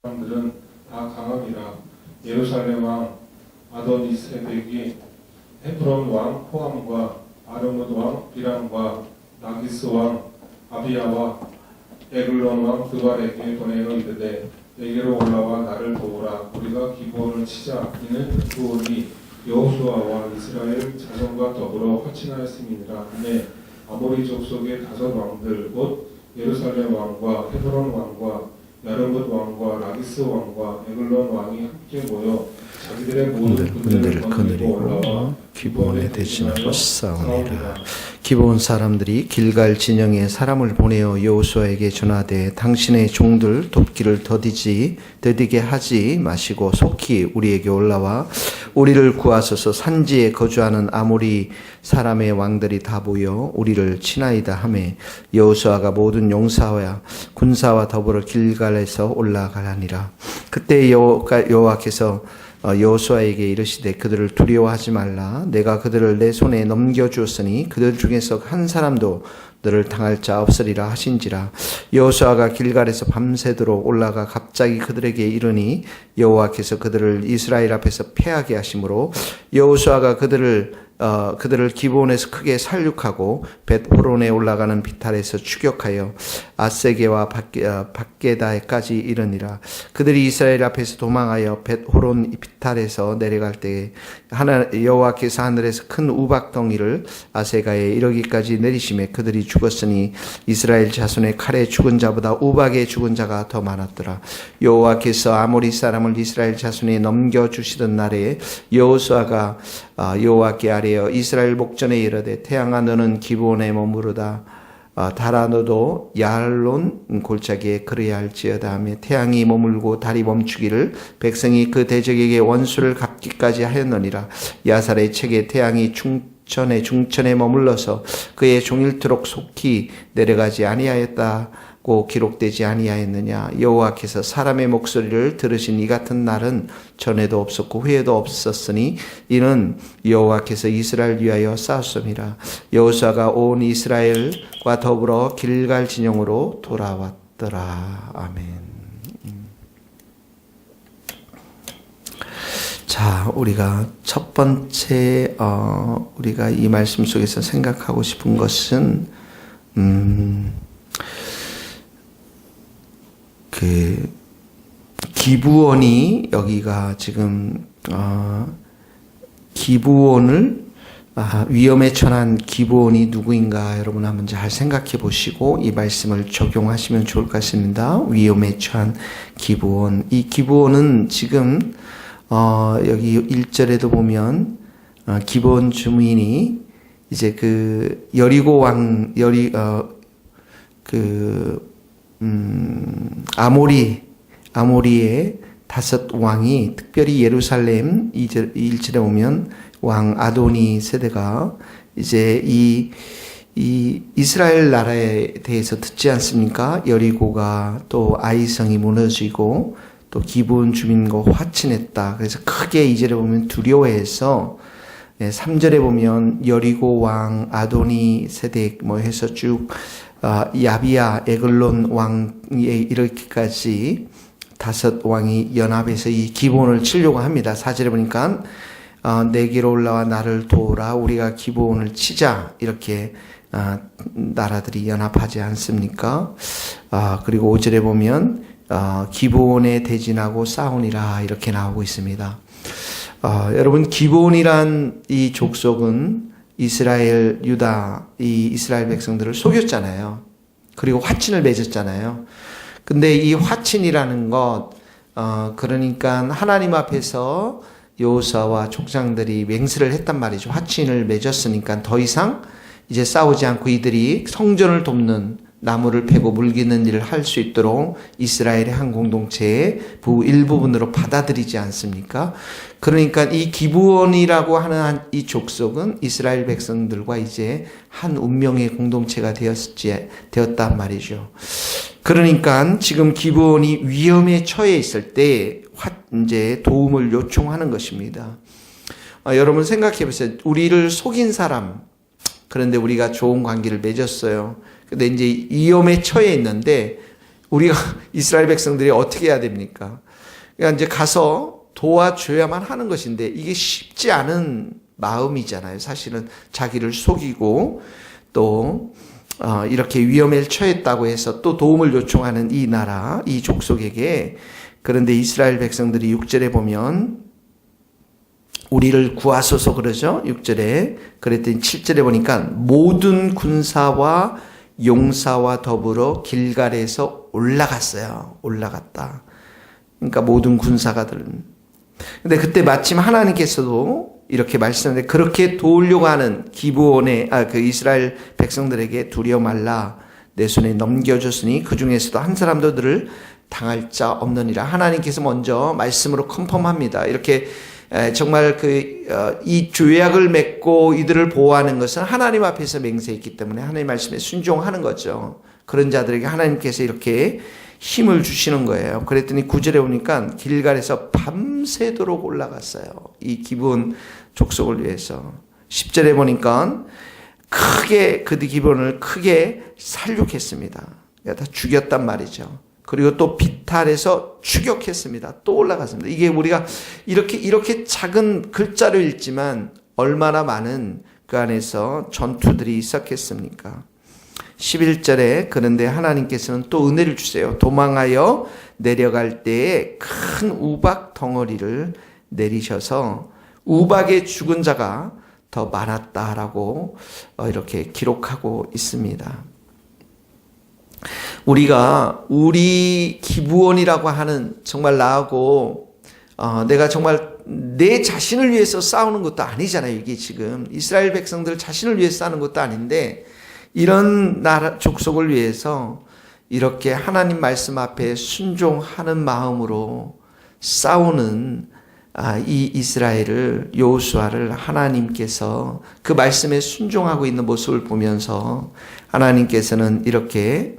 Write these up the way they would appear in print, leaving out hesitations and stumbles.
사람들은 다 강함이라. 예루살렘 왕 아도니세덱이 헤브론 왕 호함과 아르므드 왕 비람과 라기스 왕 아비야와 에글론 왕 드발에게 보내어 이르되 내게로 올라와 나를 도우라. 우리가 기브온을 치자. 이는 기브온이 여호수아와 이스라엘 자손과 더불어 화친하였음이니라. 이에 아모리 족속의 5 왕들 곧 예루살렘 왕과 헤브론 왕과 야르뭇 왕과 라기스 왕과 에글론 왕이 함께 모여 자기들의 모든 군대를 거느리고 올라와 기브온에 대진하고 싸우니라. 기브온 사람들이 길갈 진영에 사람을 보내어 여호수아에게 전하되 당신의 종들 돕기를 더디게 하지 마시고 속히 우리에게 올라와 우리를 구하소서. 산지에 거주하는 아모리 사람의 왕들이 다 모여 우리를 치나이다 하매 여호수아가 모든 용사와 군사와 더불어 길갈에서 올라가니라. 그때 여호와께서 여호수아에게 이르시되 그들을 두려워하지 말라. 내가 그들을 내 손에 넘겨주었으니 그들 중에서 한 사람도 너를 당할 자 없으리라 하신지라. 여호수아가 길갈에서 밤새도록 올라가 갑자기 그들에게 이르니 여호와께서 그들을 이스라엘 앞에서 패하게 하심으로 여호수아가 그들을 기브온에서 크게 살육하고 벳호론에 올라가는 비탈에서 추격하여 아세게와 박게다에까지 이르니라. 그들이 이스라엘 앞에서 도망하여 벳호론 비탈에서 내려갈 때에 여호와께서 하늘에서 큰 우박덩이를 아세가에 이르기까지 내리심에 그들이 죽었으니 이스라엘 자손의 칼에 죽은 자보다 우박에 죽은 자가 더 많았더라. 여호와께서 아모리 사람을 이스라엘 자손에 넘겨주시던 날에 여호수아가 여호와께 아뢰어 이스라엘 목전에 이르되 태양아 너는 기브온에 머무르다. 달아 너도 야알론 골짜기에 그래야 할지어다 하며 태양이 머물고 달이 멈추기를 백성이 그 대적에게 원수를 갚기까지 하였느니라. 야살의 책에 태양이 중천에 머물러서 그의 종일토록 속히 내려가지 아니하였다고 기록되지 아니하였느냐. 여호와께서 사람의 목소리를 들으신 이 같은 날은 전에도 없었고 후에도 없었으니 이는 여호와께서 이스라엘 위하여 싸웠음이라. 여호수아가 온 이스라엘과 더불어 길갈 진영으로 돌아왔더라. 아멘. 자, 우리가 첫 번째 우리가 이 말씀 속에서 생각하고 싶은 것은 그 기브온이 여기가 지금 기브온을 위험에 처한 기브온이 누구인가 여러분 한번 잘 생각해 보시고 이 말씀을 적용하시면 좋을 것 같습니다. 위험에 처한 기브온. 이 기브온은 지금 여기 1절에도 보면 기브온 주민이 이제 그 여리고 왕 아모리의 5 왕이 특별히 예루살렘 1절에 보면 왕 아도니 세대가 이제 이 이스라엘 나라에 대해서 듣지 않습니까? 여리고가 또 아이성이 무너지고 또 기브온 주민과 화친했다. 그래서 크게 2절에 보면 두려워해서 3절에 보면 여리고 왕 아도니 세덱 해서 쭉 야비야 에글론 왕에 이르기까지 5 왕이 연합해서 이 기브온을 치려고 합니다. 4절에 보니까 내게로 올라와 나를 도우라. 우리가 기브온을 치자. 이렇게 나라들이 연합하지 않습니까? 그리고 5절에 보면 기브온에 대진하고 싸우니라 이렇게 나오고 있습니다. 여러분 기브온이란 이 족속은 이스라엘 유다 이 이스라엘 백성들을 속였잖아요. 그리고 화친을 맺었잖아요. 근데 이 화친이라는 것 그러니까 하나님 앞에서 여호수아와 족장들이 맹세를 했단 말이죠. 화친을 맺었으니까 더 이상 이제 싸우지 않고 이들이 성전을 돕는 나무를 패고 물기는 일을 할 수 있도록 이스라엘의 한 공동체의 일부분으로 받아들이지 않습니까? 그러니까 이 기브온이라고 하는 이 족속은 이스라엘 백성들과 이제 한 운명의 공동체가 되었단 말이죠. 그러니까 지금 기브온이 위험에 처해 있을 때 이제 도움을 요청하는 것입니다. 여러분 생각해 보세요. 우리를 속인 사람, 그런데 우리가 좋은 관계를 맺었어요. 근데 이제 위험에 처해 있는데 우리가 이스라엘 백성들이 어떻게 해야 됩니까? 그러니까 이제 가서 도와줘야만 하는 것인데 이게 쉽지 않은 마음이잖아요. 사실은 자기를 속이고 또 이렇게 위험에 처했다고 해서 또 도움을 요청하는 이 나라, 이 족속에게. 그런데 이스라엘 백성들이 6절에 보면 우리를 구하소서 그러죠. 6절에. 그랬더니 7절에 보니까 모든 군사와 용사와 더불어 길갈에서 올라갔어요. 올라갔다. 그러니까 모든 군사가들은. 근데 그때 마침 하나님께서도 이렇게 말씀하는데 그렇게 도우려고 하는 기브온의 그 이스라엘 백성들에게 두려워 말라 내 손에 넘겨줬으니 그 중에서도 한 사람도 너를 당할 자 없느니라. 하나님께서 먼저 말씀으로 컨펌합니다. 이렇게 정말 이 조약을 맺고 이들을 보호하는 것은 하나님 앞에서 맹세했기 때문에 하나님 말씀에 순종하는 거죠. 그런 자들에게 하나님께서 이렇게 힘을 주시는 거예요. 그랬더니 9절에 오니까 길갈에서 밤새도록 올라갔어요. 이 기브온 족속을 위해서. 10절에 보니까 크게 기브온을 크게 살육했습니다. 다 죽였단 말이죠. 그리고 또 비탈에서 추격했습니다. 또 올라갔습니다. 이게 우리가 이렇게 작은 글자로 읽지만 얼마나 많은 그 안에서 전투들이 있었겠습니까? 11절에 그런데 하나님께서는 또 은혜를 주세요. 도망하여 내려갈 때에 큰 우박 덩어리를 내리셔서 우박에 죽은 자가 더 많았다라고 이렇게 기록하고 있습니다. 우리 기브온이라고 하는 정말 나하고 내가 정말 내 자신을 위해서 싸우는 것도 아니잖아요. 이게 지금 이스라엘 백성들 자신을 위해서 싸우는 것도 아닌데 이런 나라 족속을 위해서 이렇게 하나님 말씀 앞에 순종하는 마음으로 싸우는 이 이스라엘을 여호수아를 하나님께서 그 말씀에 순종하고 있는 모습을 보면서 하나님께서는 이렇게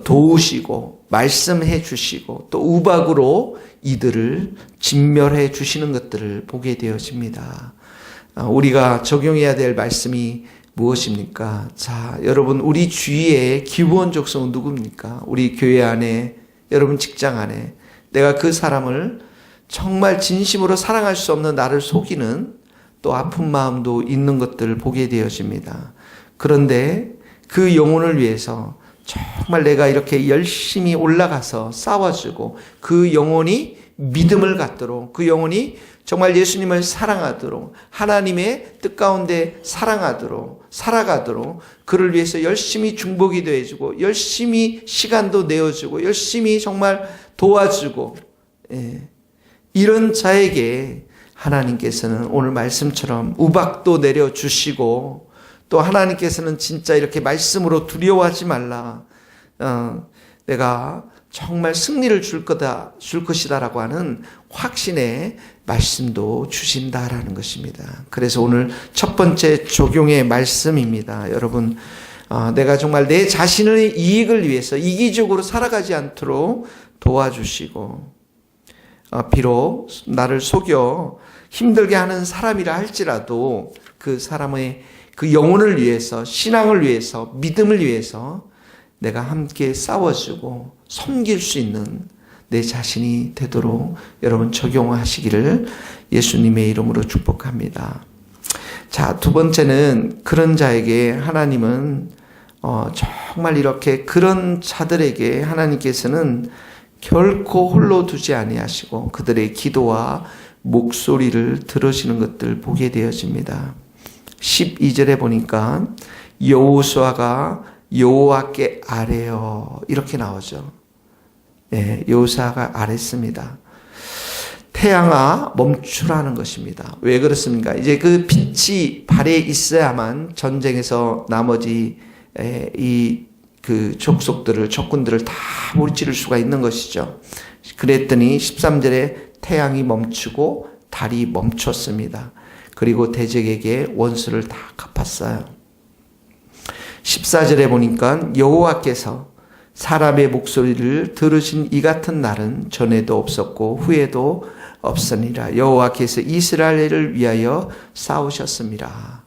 도우시고 말씀해 주시고 또 우박으로 이들을 진멸해 주시는 것들을 보게 되어집니다. 우리가 적용해야 될 말씀이 무엇입니까? 자, 여러분 우리 주위에 기브온 족속은 누굽니까? 우리 교회 안에, 여러분 직장 안에 내가 그 사람을 정말 진심으로 사랑할 수 없는 나를 속이는 또 아픈 마음도 있는 것들을 보게 되어집니다. 그런데 그 영혼을 위해서 정말 내가 이렇게 열심히 올라가서 싸워주고 그 영혼이 믿음을 갖도록 그 영혼이 정말 예수님을 사랑하도록 하나님의 뜻 가운데 사랑하도록 살아가도록 그를 위해서 열심히 중보기도 해주고 열심히 시간도 내어주고 열심히 정말 도와주고 이런 자에게 하나님께서는 오늘 말씀처럼 우박도 내려주시고 또 하나님께서는 진짜 이렇게 말씀으로 두려워하지 말라. 내가 정말 승리를 줄 것이다라고 하는 확신의 말씀도 주신다라는 것입니다. 그래서 오늘 첫 번째 적용의 말씀입니다. 여러분, 내가 정말 내 자신의 이익을 위해서 이기적으로 살아가지 않도록 도와주시고 비록 나를 속여 힘들게 하는 사람이라 할지라도 그 사람의 그 영혼을 위해서 신앙을 위해서 믿음을 위해서 내가 함께 싸워주고 섬길 수 있는 내 자신이 되도록 여러분 적용하시기를 예수님의 이름으로 축복합니다. 자, 두 번째는 그런 자에게 하나님은 정말 이렇게 그런 자들에게 하나님께서는 결코 홀로 두지 아니하시고 그들의 기도와 목소리를 들으시는 것들 보게 되어집니다. 12절에 보니까 여호수아가 여호와께 아뢰어 이렇게 나오죠. 네, 여호수아가 아뢰습니다. 태양아 멈추라는 것입니다. 왜 그렇습니까? 이제 그 빛이 발에 있어야만 전쟁에서 나머지 그 적군들을 다 무찌를 수가 있는 것이죠. 그랬더니 13절에 태양이 멈추고 달이 멈췄습니다. 그리고 대적에게 원수를 다 갚았어요. 14절에 보니까 여호와께서 사람의 목소리를 들으신 이 같은 날은 전에도 없었고 후에도 없으니라. 여호와께서 이스라엘을 위하여 싸우셨습니다.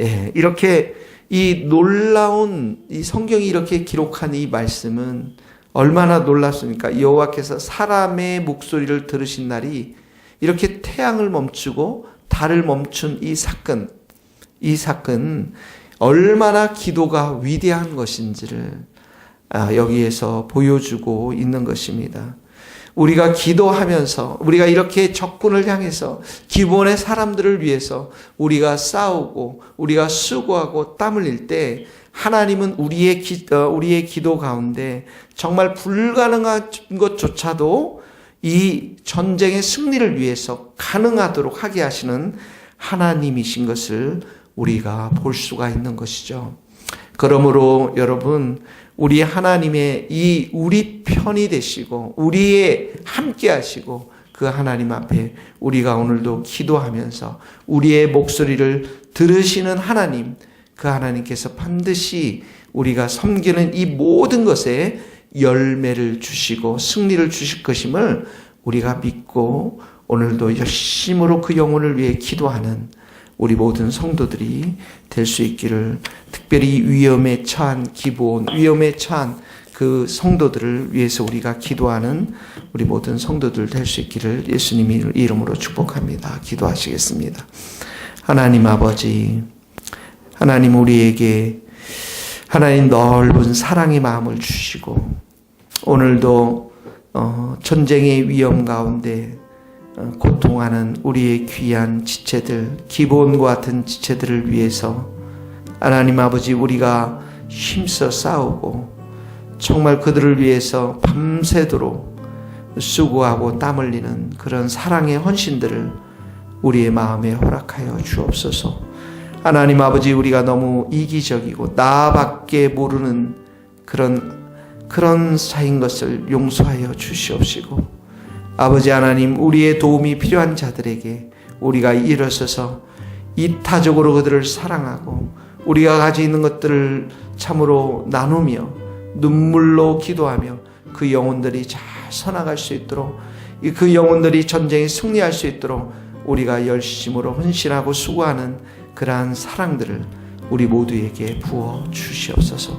예, 이렇게 이 놀라운 이 성경이 이렇게 기록한 이 말씀은 얼마나 놀랐습니까? 여호와께서 사람의 목소리를 들으신 날이 이렇게 태양을 멈추고 달을 멈춘 이 사건 얼마나 기도가 위대한 것인지를 여기에서 보여주고 있는 것입니다. 우리가 기도하면서 우리가 이렇게 적군을 향해서 기본의 사람들을 위해서 우리가 싸우고 우리가 수고하고 땀 흘릴 때 하나님은 우리의 기도 가운데 정말 불가능한 것조차도 이 전쟁의 승리를 위해서 가능하도록 하게 하시는 하나님이신 것을 우리가 볼 수가 있는 것이죠. 그러므로 여러분, 우리 하나님의 이 우리 편이 되시고 우리의 함께 하시고 그 하나님 앞에 우리가 오늘도 기도하면서 우리의 목소리를 들으시는 하나님, 그 하나님께서 반드시 우리가 섬기는 이 모든 것에 열매를 주시고 승리를 주실 것임을 우리가 믿고 오늘도 열심으로 그 영혼을 위해 기도하는 우리 모든 성도들이 될 수 있기를, 특별히 위험에 처한 기본, 위험에 처한 그 성도들을 위해서 우리가 기도하는 우리 모든 성도들 될 수 있기를 예수님의 이름으로 축복합니다. 기도하시겠습니다. 하나님 아버지, 하나님 우리에게 하나님 넓은 사랑의 마음을 주시고 오늘도 전쟁의 위험 가운데 고통하는 우리의 귀한 지체들, 기본과 같은 지체들을 위해서 하나님 아버지 우리가 힘써 싸우고 정말 그들을 위해서 밤새도록 수고하고 땀 흘리는 그런 사랑의 헌신들을 우리의 마음에 허락하여 주옵소서. 하나님 아버지, 우리가 너무 이기적이고 나밖에 모르는 그런 사인 것을 용서하여 주시옵시고, 아버지 하나님, 우리의 도움이 필요한 자들에게 우리가 일어서서 이타적으로 그들을 사랑하고 우리가 가지고 있는 것들을 참으로 나누며 눈물로 기도하며 그 영혼들이 잘 서나갈 수 있도록, 그 영혼들이 전쟁에 승리할 수 있도록 우리가 열심으로 헌신하고 수고하는 그러한 사랑들을 우리 모두에게 부어 주시옵소서.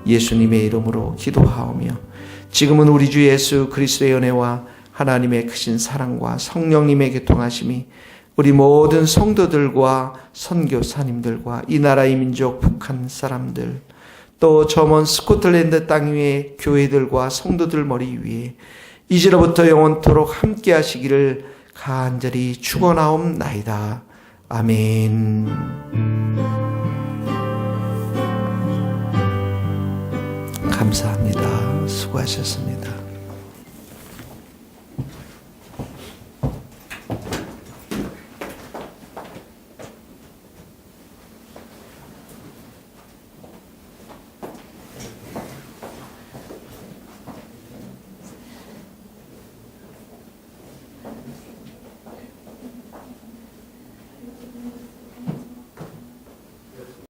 예수님의 이름으로 기도하오며, 지금은 우리 주 예수 그리스도의 은혜와 하나님의 크신 사랑과 성령님의 교통하심이 우리 모든 성도들과 선교사님들과 이 나라의 민족 북한 사람들, 또 저 먼 스코틀랜드 땅 위의 교회들과 성도들 머리 위에 이제로부터 영원토록 함께 하시기를 간절히 축원하옵나이다. 아멘. 감사합니다. 수고하셨습니다.